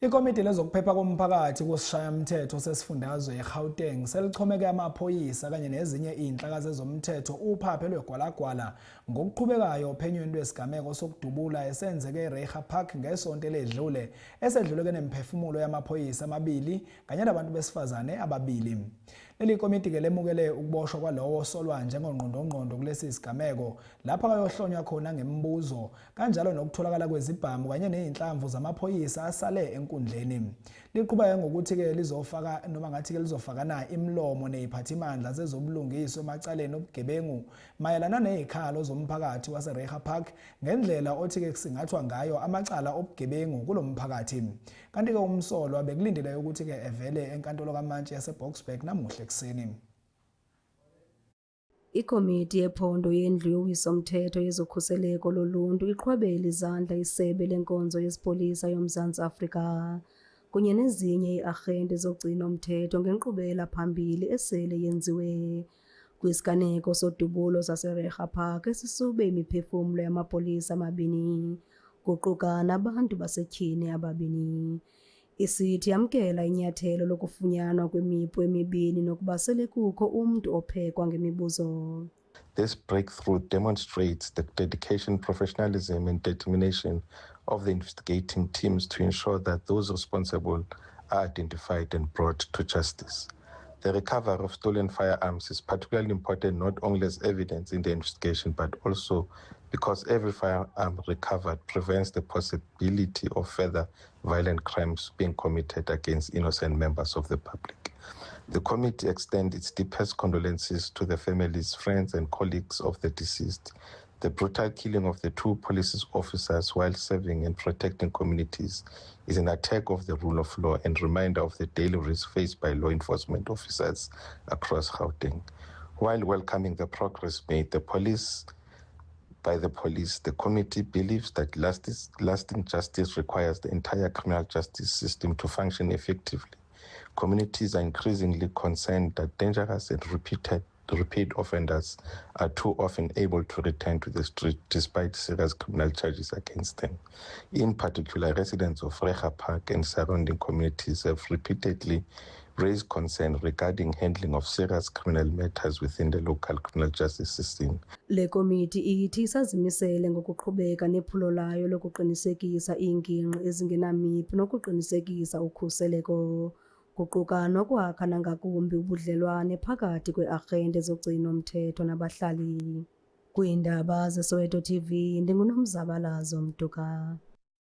Ikomiti lezokuphepha komphakathi kusishayamthetho sesifundazwe eGauteng selichomeke amaphoyisa kanye nezinye izinhlaka zezomthetho uphaphe lwegwalagwala ngokuqhubekayo ophenyweni lwesigameko sokudubula esenzeke eReiger Park ngesonto eledlule esedluleke nemphefumulo yamaphoyisa amabili kanye nabantu besifazane ababili. Leli komiti ke lemukele ukuboshwa kwalowo solwa njengongqondongqondo kulesi sigameko lapha kayohlonywa khona ngemibuzo kanjalo nokutholakala kwezibhamu kanye nezinhlamvu zamaphoyisa asale enkundleni. Liqhubeka ngokuthi ke lizofaka noma ngathi ke lizofakana imlomo neziphathimandla zezobulungiswa emacaleni obugebengu mayelana nezikhalo zomphakathi waseReiger Park ngendlela othi ke kusingathwa ngayo amacala obugebengu kulomphakathi. Kanti ke umsolwa bekulindile ukuthi ke evele enkantolo kaMantshi yaseBoksburg namuhla ekseni. Ikomiti yephondo yendlu yowisomthetho yezokhuseleko loluntu iqhwabela izandla isebe lenkonzo yesipolisa yoMzantsi Afrika kunye nezinye iiarhente zogcino umthetho ngenkqubela phambili esele yenziwe kwisiganeko sodubulo saseReiger Park esisube imiphefumlo yamapolisa amabini kuquka nabantu basetyhini ababini. Isithi yamkela inyathelo lokufunyanwa kwemipu emibini nokuba sele kukho umntu ophekwa ngemibuzo. This breakthrough demonstrates the dedication, professionalism and determination of the investigating teams to ensure that those responsible are identified and brought to justice. The recovery of stolen firearms is particularly important not only as evidence in the investigation but also because every firearm recovered prevents the possibility of further violent crimes being committed against innocent members of the public. The committee extends its deepest condolences to the families, friends and colleagues of the deceased. The brutal killing of the two police officers while serving and protecting communities is an attack of the rule of law and reminder of the daily risks faced by law enforcement officers across Gauteng. While welcoming the progress made by the police, the committee believes that lasting justice requires the entire criminal justice system to function effectively. Communities are increasingly concerned that dangerous and repeat offenders are too often able to return to the street despite serious criminal charges against them. In particular, residents of Reiger Park and surrounding communities have repeatedly raised concern regarding handling of serious criminal matters within the local criminal justice system. Le komiti ithi isazimisele ngokuqhubeka nephulo layo lokuqinisekisa iinginqi ezingenamipu nokuqinisekisa ukhuseleko kuquka nokwakha nangakumbi ubudlelwane phakathi kweearhente zogcino umthetho nabahlali. Kwiindaba zeSoweto TV ndinguNomzabalazo Mtuka.